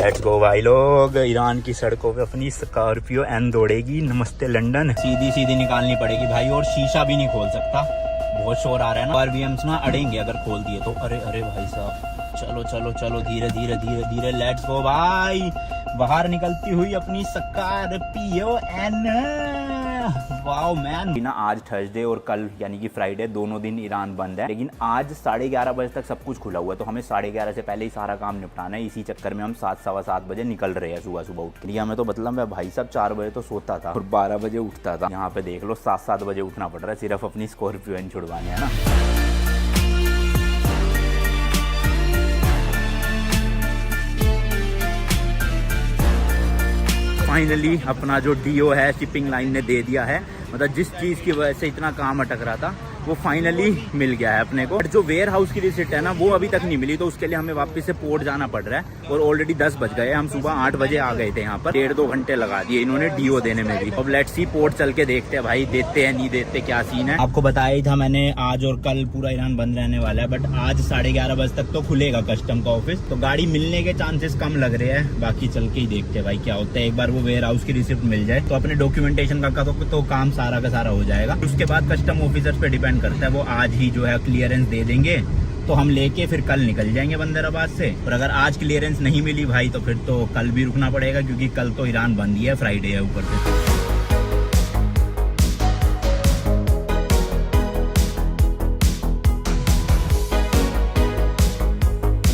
Let's go भाई लोग, Iran की सड़कों पे अपनी स्कॉर्पियो एन दौड़ेगी। नमस्ते लंदन। सीधी सीधी निकालनी पड़ेगी भाई, और शीशा भी नहीं खोल सकता, बहुत शोर आ रहा है ना। RVMs ना अड़ेंगे अगर खोल दिए तो। अरे अरे भाई साहब, चलो चलो चलो, धीरे धीरे धीरे धीरे, लेट्स गो भाई। बाहर निकलती हुई अपनी स्कॉर्पियो एन। Wow man. ना आज थर्सडे और कल यानी कि फ्राइडे, दोनों दिन ईरान बंद है, लेकिन आज 11:30 बजे तक सब कुछ खुला हुआ है। तो हमें 11:30 से पहले ही सारा काम निपटाना है। इसी चक्कर में हम 7 सवा 7 बजे निकल रहे हैं सुबह सुबह उठ के। हमें तो मतलब मैं भाई साहब 4 बजे तो सोता था और 12 बजे उठता था। यहाँ पे देख लो 7-7 बजे उठना पड़ रहा है सिर्फ अपनी स्कॉर्पियो एन छुड़वाने, है ना। फाइनली अपना जो डीओ है शिपिंग लाइन ने दे दिया है, मतलब जिस चीज़ की वजह से इतना काम अटक रहा था वो फाइनली मिल गया है अपने को। बट जो वेयर हाउस की रिसिप्ट है ना वो अभी तक नहीं मिली, तो उसके लिए हमें वापस से पोर्ट जाना पड़ रहा है। और ऑलरेडी 10 बज गए, हम सुबह 8 बजे आ गए थे यहाँ पर। 1.5-2 घंटे लगा दिए इन्होंने डीओ देने में भी। अब लेट्स सी पोर्ट चल के देखते हैं भाई, देते हैं नहीं देते, क्या सीन है। आपको बताया ही था मैंने, आज और कल पूरा ईरान बंद रहने वाला है। बट आज 11:30 बजे तक तो खुलेगा कस्टम का ऑफिस, तो गाड़ी मिलने के चांसेस कम लग रहे हैं। बाकी चल के ही देखते हैं भाई क्या होता है। एक बार वो वेयर हाउस की रिसिप्ट मिल जाए तो अपने डॉक्यूमेंटेशन का तो काम सारा का सारा हो जाएगा। उसके बाद कस्टम ऑफिसर्स पे डिपेंड करता है, वो आज ही जो है क्लियरेंस दे देंगे तो हम लेके फिर कल निकल जाएंगे बंदराबाद से। और अगर आज क्लियरेंस नहीं मिली भाई तो फिर तो कल भी रुकना पड़ेगा, क्योंकि कल तो ईरान बंद ही है, फ्राइडे है ऊपर से।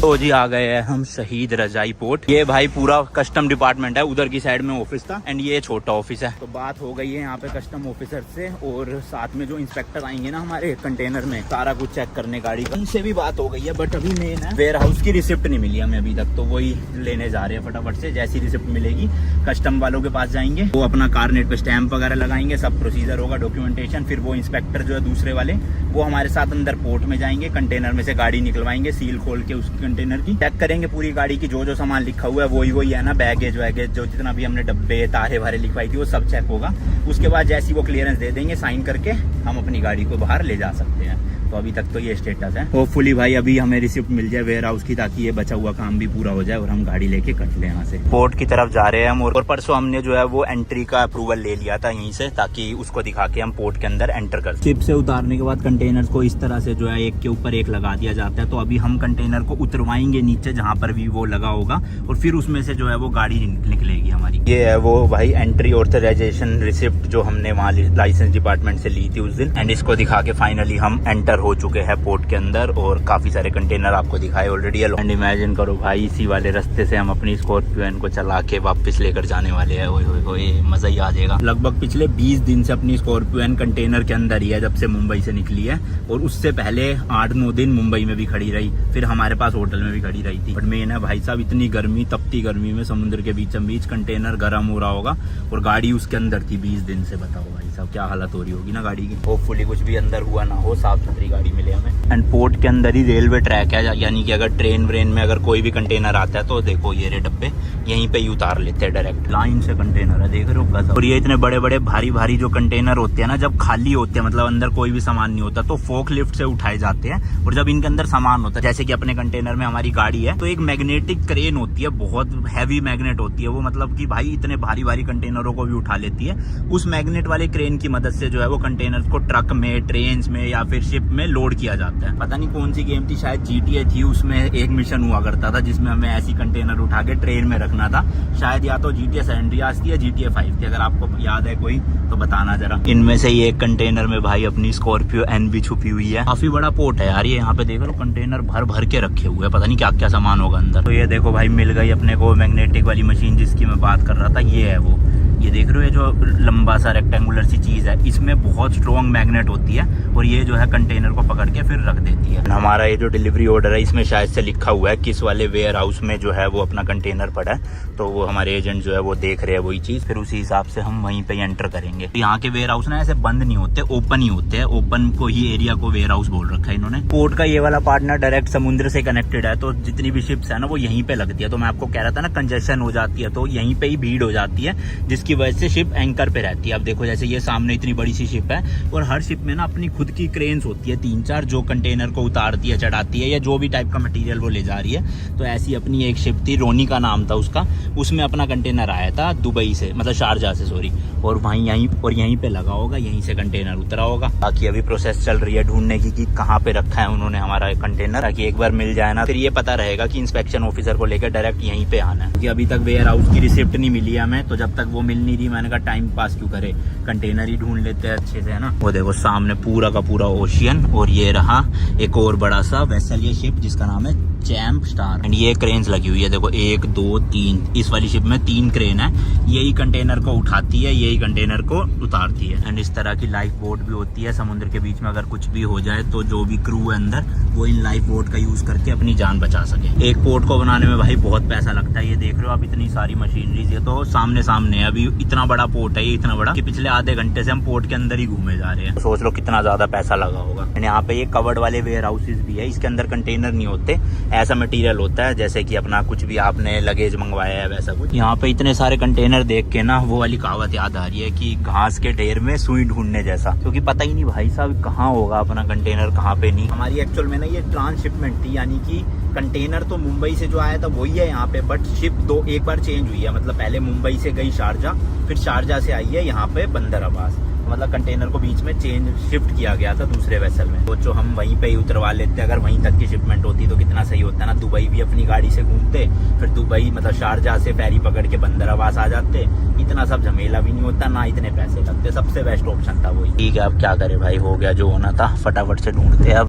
तो जी आ गए हैं हम शहीद रजाई पोर्ट। ये भाई पूरा कस्टम डिपार्टमेंट है, उधर की साइड में ऑफिस था एंड ये छोटा ऑफिस है। तो बात हो गई है यहाँ पे कस्टम ऑफिसर से, और साथ में जो इंस्पेक्टर आएंगे ना हमारे कंटेनर में सारा कुछ चेक करने गाड़ी का, उनसे भी बात हो गई है। बट अभी मेन है वेयर हाउस की रिसिप्ट नहीं मिली हमें अभी तक, तो वही लेने जा रहे हैं फटाफट से। जैसी रिसिप्ट मिलेगी कस्टम वालों के पास जाएंगे, वो अपना कारनेट पे स्टैंप वगैरह लगाएंगे, सब प्रोसीजर होगा, डॉक्यूमेंटेशन। फिर वो इंस्पेक्टर जो है दूसरे वाले, वो हमारे साथ अंदर पोर्ट में जाएंगे, कंटेनर में से गाड़ी निकलवाएंगे, सील खोल के उस कंटेनर की चेक करेंगे पूरी गाड़ी की। जो सामान लिखा हुआ है वही है ना, बैगेज वैगेज जो जितना भी हमने डब्बे तारे वारे लिखवाई थी वो सब चेक होगा। उसके बाद जैसी वो क्लियरेंस दे देंगे, साइन करके हम अपनी गाड़ी को बाहर ले जा सकते हैं। तो अभी तक तो ये स्टेटस है। होपफुली भाई अभी हमें रिसिप्ट मिल जाए वेयर हाउस की, ताकि ये बचा हुआ काम भी पूरा हो जाए और हम गाड़ी लेके कट ले यहाँ से। पोर्ट की तरफ जा रहे हैं हम, और परसों हमने जो है वो एंट्री का अप्रूवल ले लिया था यहीं से, ताकि उसको दिखा के हम पोर्ट के अंदर एंटर कर। शिप से उतारने के बाद कंटेनर को इस तरह से जो है एक के ऊपर एक लगा दिया जाता है। तो अभी हम कंटेनर को उतरवाएंगे नीचे जहाँ पर भी वो लगा होगा, और फिर उसमें से जो है वो गाड़ी निकलेगी हमारी। ये है वो भाई एंट्री ऑथराइजेशन रिसिप्ट जो हमने वहाँ लाइसेंस डिपार्टमेंट से ली थी उस दिन, एंड इसको दिखा के फाइनली हम एंटर हो चुके हैं पोर्ट के अंदर। और काफी सारे कंटेनर आपको दिखाए ऑलरेडी। एंड इमेजिन करो भाई, इसी वाले रास्ते से हम अपनी स्कॉर्पियो एन को चला के वापस लेकर जाने वाले हैं। ओए मजा ही आ जाएगा। लगभग पिछले 20 दिन से अपनी स्कॉर्पियो एन कंटेनर के अंदर ही है, जब से मुंबई से निकली है। और उससे पहले 8-9 दिन मुंबई में भी खड़ी रही, फिर हमारे पास होटल में भी खड़ी रही थी। बट मेन है भाई साहब, इतनी गर्मी, तपती गर्मी में समुद्र के बीचों बीच कंटेनर गर्म हो रहा होगा और गाड़ी उसके अंदर थी 20 दिन से। बताओ भाई साहब क्या हालत हो रही होगी ना गाड़ी की। होपफुली कुछ भी अंदर हुआ ना हो, साफ सुथरी गाड़ी मिले हमें। एंड पोर्ट के अंदर ही रेलवे ट्रैक है, यानी कि अगर ट्रेन व्रेन में अगर कोई भी कंटेनर आता है तो देखो ये रे डब्बे यहीं पे ही उतार लेते हैं डायरेक्ट। लाइन से कंटेनर है, देख रहे हो। और ये इतने बड़े बड़े भारी भारी जो कंटेनर होते हैं ना, जब खाली होते हैं, मतलब अंदर कोई भी सामान नहीं होता, तो फोक लिफ्ट से उठाए जाते हैं। और जब इनके अंदर सामान होता है, जैसे कि अपने कंटेनर में हमारी गाड़ी है, तो एक मैग्नेटिक क्रेन होती है, बहुत हैवी मैग्नेट होती है वो, मतलब कि भाई इतने भारी भारी कंटेनरों को भी उठा लेती है। उस मैग्नेट वाले क्रेन की मदद से जो है वो कंटेनर को ट्रक में, ट्रेन में या फिर शिप में लोड किया जाता है। पता नहीं कौन सी गेम थी, शायद GTA थी, उसमें एक मिशन हुआ करता था जिसमें हमें ऐसी कंटेनर उठा के ट्रेन में रखना था। शायद या तो GTA San Andreas थी या GTA 5 थी, अगर आपको याद है कोई तो बताना जरा। इनमें से ही एक कंटेनर में भाई अपनी स्कॉर्पियो एन भी छुपी हुई है। काफी बड़ा पोर्ट है यार ये, यहाँ पे देख लो कंटेनर भर भर के रखे हुए हैं, पता नहीं क्या क्या सामान होगा अंदर। तो ये देखो भाई मिल गई अपने को मैग्नेटिक वाली मशीन जिसकी मैं बात कर रहा था, ये है वो। ये देख रहे हो, ये जो लंबा सा रेक्टेंगुलर सी चीज है, इसमें बहुत स्ट्रॉन्ग मैग्नेट होती है और ये जो है कंटेनर को पकड़ के फिर रख देती है। हमारा ये जो डिलीवरी ऑर्डर है इसमें शायद से लिखा हुआ है किस वाले वेयर हाउस में जो है वो अपना कंटेनर पड़ा है, तो वो हमारे एजेंट जो है वो देख रहे हैं वही चीज, फिर उसी हिसाब से हम वहीं पे एंटर करेंगे। यहाँ के वेयर हाउस ना ऐसे बंद नहीं होते, ओपन ही होते हैं। ओपन को ही एरिया को वेयर हाउस बोल रखा है इन्होंने। पोर्ट का ये वाला पार्टनर डायरेक्ट समुद्र से कनेक्टेड है, तो जितनी भी शिप्स है ना वो यहीं पे लगती है। तो मैं आपको कह रहा था ना कंजेशन हो जाती है, तो यहीं पे ही भीड़ हो जाती है, जिसकी वजह से शिप एंकर पे रहती है। अब देखो जैसे ये सामने इतनी बड़ी सी शिप है और हर शिप में ना अपनी खुद की क्रेन्स होती है 3-4 जो कंटेनर को उतारती है, चढ़ाती है या जो भी टाइप का मटेरियल वो ले जा रही है। तो ऐसी अपनी एक शिप थी, रोनी का नाम था उसका, उसमें अपना कंटेनर आया था दुबई से, मतलब शारजा से सॉरी, और वहीं यहीं पे लगा होगा, यहीं से कंटेनर उतरा होगा। बाकी अभी प्रोसेस चल रही है ढूंढने की कि कहाँ पे रखा है उन्होंने हमारा कंटेनर, ताकि एक बार मिल जाए ना फिर ये पता रहेगा कि इंस्पेक्शन ऑफिसर को लेकर डायरेक्ट यहीं पे आना है। क्योंकि अभी तक वेयर हाउस की रिसिप्ट नहीं मिली है हमें, तो जब तक वो मिल नहीं रही मैंने कहा टाइम पास क्यों करे, कंटेनर ही ढूंढ लेते हैं अच्छे से, है ना। वो देखो सामने पूरा का पूरा ओशियन, और ये रहा एक और बड़ा सा वेसल, ये शिप जिसका नाम है चैम्प स्टार, एंड ये क्रेन्स लगी हुई है देखो 1 2 3, इस वाली शिप में 3 क्रेन है, यही कंटेनर को उठाती है, यही कंटेनर को उतारती है। एंड इस तरह की लाइफ बोट भी होती है समुद्र के बीच में, अगर कुछ भी हो जाए तो जो भी क्रू है अंदर वो इन लाइफ बोट का यूज करके अपनी जान बचा सके। एक पोर्ट को बनाने में भाई बहुत पैसा लगता है, ये देख रहे हो आप इतनी सारी मशीनरीज, ये तो सामने है। अभी इतना बड़ा पोर्ट है ये, इतना बड़ा कि पिछले आधे घंटे से हम पोर्ट के अंदर ही घूमे जा रहे हैं, तो सोच लो कितना ज्यादा पैसा लगा होगा। यहाँ पे ये कवर्ड वाले वेयर हाउसेज भी है, इसके अंदर कंटेनर नहीं होते, ऐसा मटेरियल होता है जैसे कि अपना कुछ भी आपने लगेज मंगवाया है वैसा कुछ। यहाँ पे इतने सारे कंटेनर देख के ना वो वाली कहावत याद आ रही है कि घास के ढेर में सुई ढूंढने जैसा, क्योंकि पता ही नहीं भाई साहब कहाँ होगा अपना कंटेनर, कहाँ पे नहीं। हमारी एक्चुअल में ना ये ट्रांसशिपमेंट थी, यानी कि कंटेनर तो मुंबई से जो आया था वही है यहाँ पे, बट शिप एक बार चेंज हुई है, मतलब पहले मुंबई से गई शारजा, फिर शारजा से आई है यहाँ पे बंदर अब्बास, मतलब कंटेनर को बीच में शिफ्ट किया गया था दूसरे वेसल में। तो जो हम वहीं पे ही उतरवा लेते, अगर वहीं तक की शिपमेंट होती तो कितना सही होता है ना। दुबई भी अपनी गाड़ी से घूमते, फिर दुबई मतलब शारजा से फेरी पकड़ के बंदर अब्बास आ जाते, इतना सब झमेला भी नहीं होता, ना इतने पैसे लगते, सबसे बेस्ट ऑप्शन था वही। ठीक है अब क्या करे भाई, हो गया जो होना था, फटाफट से ढूंढते अब।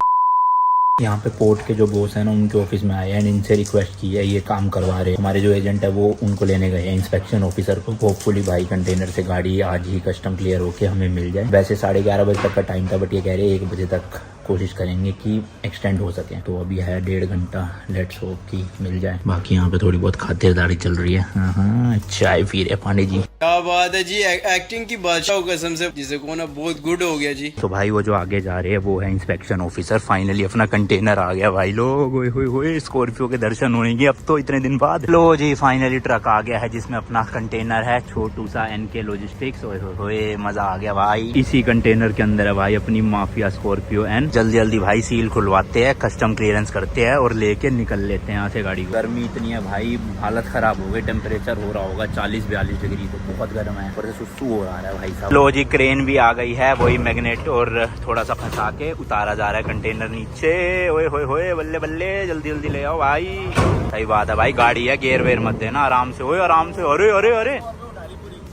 यहाँ पे पोर्ट के जो बॉस है ना उनके ऑफिस में आए हैं, इनसे रिक्वेस्ट की है, ये काम करवा रहे हैं। हमारे जो एजेंट है वो उनको लेने गए हैं इंस्पेक्शन ऑफिसर को। होपफुली भाई कंटेनर से गाड़ी आज ही कस्टम क्लियर होके हमें मिल जाए। वैसे 11:30 बजे तक का टाइम था, बट ये कह रहे हैं 1 बजे तक कोशिश करेंगे कि एक्सटेंड हो सके। तो अभी है 1.5 घंटा, लेट्स होप कि मिल जाए। बाकी यहाँ पे थोड़ी बहुत खातिरदारी चल रही है। हाँ चाय पी रहे पांडे जी। क्या बात है जी, एक्टिंग की बादशाह कसम से, जिसे को ना बहुत गुड हो गया जी। तो भाई वो जो आगे जा रहे हैं वो है इंस्पेक्शन ऑफिसर। फाइनली अपना कंटेनर आ गया भाई लोग, ओए स्कॉर्पियो के दर्शन होंगे अब तो इतने दिन बाद। लो जी फाइनली ट्रक आ गया है जिसमें अपना कंटेनर है, छोटू सा NK लॉजिस्टिक्स। ओए मजा आ गया भाई। इसी कंटेनर के अंदर है भाई अपनी माफिया स्कॉर्पियो एंड जल्दी जल्दी भाई सील खुलवाते हैं, कस्टम क्लियरेंस करते हैं और लेके निकल लेते हैं यहाँ से गाड़ी। गर्मी इतनी है भाई, हालत खराब हो गई। टेम्परेचर हो रहा होगा 40-42 डिग्री, तो बहुत गर्म है, पर सुसु हो रहा है भाई साहब। लो जी क्रेन भी आ गई है, वही मैग्नेट और थोड़ा सा फंसा के उतारा जा रहा है कंटेनर नीचे। ओए होए बल्ले बल्ले, जल्दी जल्दी ले आओ भाई। सही बात है भाई, गाड़ी है, गेयर वेयर मत देना, आराम से। ओए आराम से। अरे अरे अरे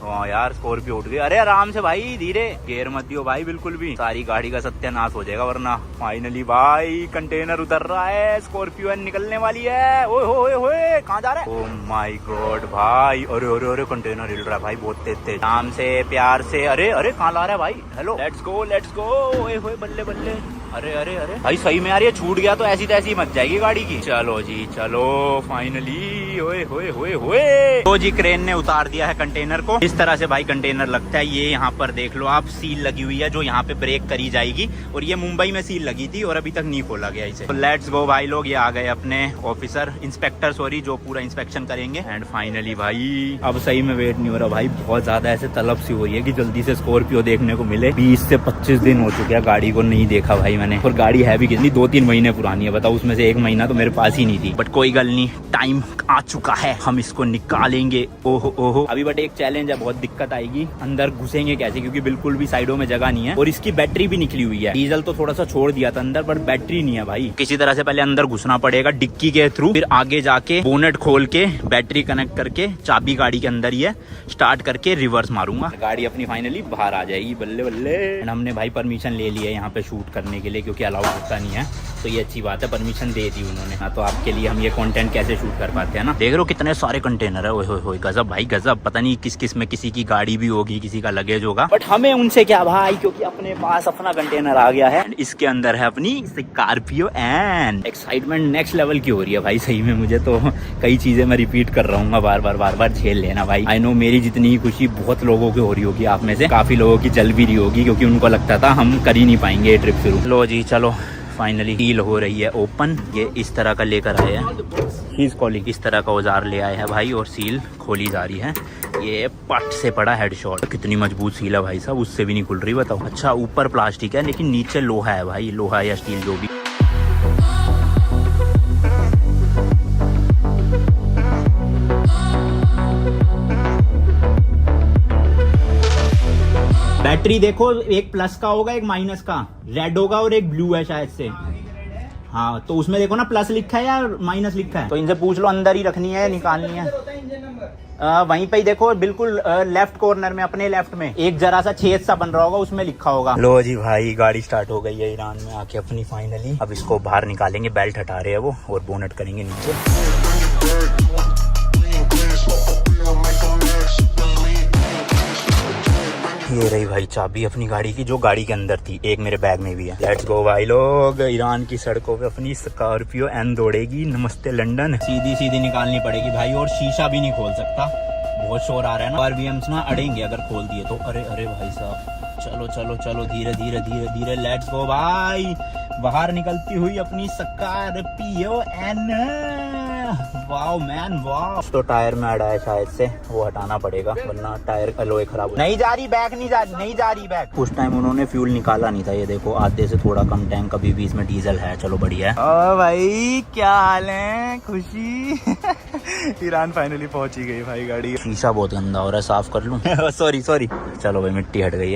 हाँ यार स्कॉर्पियो उठ गई। अरे आराम से भाई, धीरे, गेयर मत दियो भाई बिल्कुल भी, सारी गाड़ी का सत्यानाश हो जाएगा वरना। फाइनली भाई कंटेनर उतर रहा है, स्कॉर्पियो निकलने वाली है। ओए होए कहाँ जा रहा है? ओह माय गॉड भाई, अरे अरे अरे कंटेनर हिल रहा है भाई बहुत तेज तेज। आराम से प्यार से। अरे अरे कहाँ ला रहा है भाई? Hello let's go. ओए होए बल्ले बल्ले। अरे अरे अरे भाई सही में यार, ये छूट गया तो ऐसी तैसी मच जाएगी गाड़ी की। चलो जी चलो फाइनली। ओए होए तो जी क्रेन ने उतार दिया है कंटेनर को। इस तरह से भाई कंटेनर लगता है। ये यहाँ पर देख लो आप, सील लगी हुई है जो यहाँ पे ब्रेक करी जाएगी, और ये मुंबई में सील लगी थी और अभी तक नहीं खोला गया इसे। तो लेट्स गो भाई लोग, ये आ गए अपने ऑफिसर, इंस्पेक्टर सॉरी, जो पूरा इंस्पेक्शन करेंगे। एंड फाइनली भाई अब सही में वेट नहीं हो रहा भाई, बहुत ज्यादा ऐसे तलब सी हो रही है कि जल्दी से स्कॉर्पियो देखने को मिले। 20 से 25 दिन हो चुके हैं गाड़ी को नहीं देखा भाई मैंने, और गाड़ी है भी कितनी, 2-3 महीने पुरानी है बताओ, उसमें से 1 महीना तो मेरे पास ही नहीं थी। बट कोई गल नहीं, टाइम आ चुका है, हम इसको निकालेंगे। ओहो अभी बट एक चैलेंज है, बहुत दिक्कत आएगी। अंदर घुसेंगे कैसे, क्योंकि बिल्कुल भी साइडों में जगह नहीं है, और इसकी बैटरी भी निकली हुई है। डीजल तो थोड़ा सा छोड़ दिया था अंदर, बट बैटरी नहीं है भाई। किसी तरह से पहले अंदर घुसना पड़ेगा डिक्की के थ्रू, फिर आगे जाके बोनेट खोल के बैटरी कनेक्ट करके, चाबी गाड़ी के अंदर ही है, स्टार्ट करके रिवर्स मारूंगा, गाड़ी अपनी फाइनली बाहर आ जाएगी। बल्ले बल्ले। हमने भाई परमिशन ले लिया है यहाँ पे शूट करने के लिए, क्योंकि अलाउड होता नहीं है, तो ये अच्छी बात है, परमिशन दे दी उन्होंने। हाँ तो आपके लिए हम ये कंटेंट कैसे शूट कर पाते हैं ना। देख रहे हो कितने सारे कंटेनर है, ओए होए गजब भाई गजब। पता नहीं किस में किसी की गाड़ी भी होगी, किसी का लगेज होगा, बट हमें उनसे क्या भाई, क्योंकि अपने पास अपना कंटेनर आ गया है। इसके अंदर है अपनी Scorpio and excitement next level की हो रही है भाई। सही में मुझे तो कई चीजें मैं रिपीट कर रहा हूँ, बार बार झेल लेना भाई। आई नो मेरी जितनी ही खुशी बहुत लोगों की हो रही होगी, आप में से काफी लोगों की चल भी रही होगी, क्योंकि उनको लगता था हम कर ही नहीं पाएंगे ये ट्रिप शुरू। लो जी चलो फाइनली डील हो रही है ओपन। ये इस तरह का लेकर आए हैं, ही इज कॉलिंग, इस तरह का औजार ले आए हैं भाई, और सील खोली जा रही है। ये पट से पड़ा हेडशॉट। कितनी मजबूत सील है भाई साहब, उससे भी नहीं खुल रही, बताओ। अच्छा ऊपर प्लास्टिक है लेकिन नीचे लोहा है भाई, लोहा या स्टील जो भी। बैटरी देखो, एक प्लस का होगा एक माइनस का, रेड होगा और एक ब्लू है शायद से। हाँ तो उसमें देखो ना प्लस लिखा है या माइनस लिखा है, तो इनसे पूछ लो अंदर ही रखनी है निकालनी है। वहीं पे ही देखो बिल्कुल लेफ्ट कॉर्नर में, अपने लेफ्ट में एक जरा सा छेद सा बन रहा होगा, उसमें लिखा होगा। लो जी भाई गाड़ी स्टार्ट हो गई है ईरान में आके अपनी फाइनली। अब इसको बाहर निकालेंगे, बेल्ट हटा रहे हैं वो, और बोनट करेंगे नीचे। ये रही भाई चाबी अपनी गाड़ी की, जो गाड़ी के अंदर थी, एक मेरे बैग में भी है। लेट्स गो भाई लोग, ईरान की सड़कों पे अपनी स्कॉर्पियो एन दौड़ेगी। नमस्ते लंदन। सीधी सीधी निकालनी पड़ेगी भाई, और शीशा भी नहीं खोल सकता, बहुत शोर आ रहा है ना। आरबीएम्स ना अड़ेंगे अगर खोल दिए तो। अरे अरे भाई साहब, चलो चलो चलो, धीरे धीरे धीरे धीरे, लेट्स गो भाई। बाहर निकलती हुई अपनी Scorpio N. Wow man wow. तो टायर में अड़ा है शायद से, वो हटाना पड़ेगा वरना टायर एलॉय खराब हो। नहीं जा रही बैक, नहीं जा रही बैक। उस टाइम उन्होंने फ्यूल निकाला नहीं था, ये देखो आधे से थोड़ा कम टैंक, अभी भी इसमें डीजल है। चलो बढ़िया है। ओ भाई क्या हाल है, खुशी। ईरान फाइनली पहुंच ही गई भाई गाड़ी। शीशा बहुत गंदा हो रहा है, साफ कर लूं। Sorry sorry. चलो भाई मिट्टी हट गई है।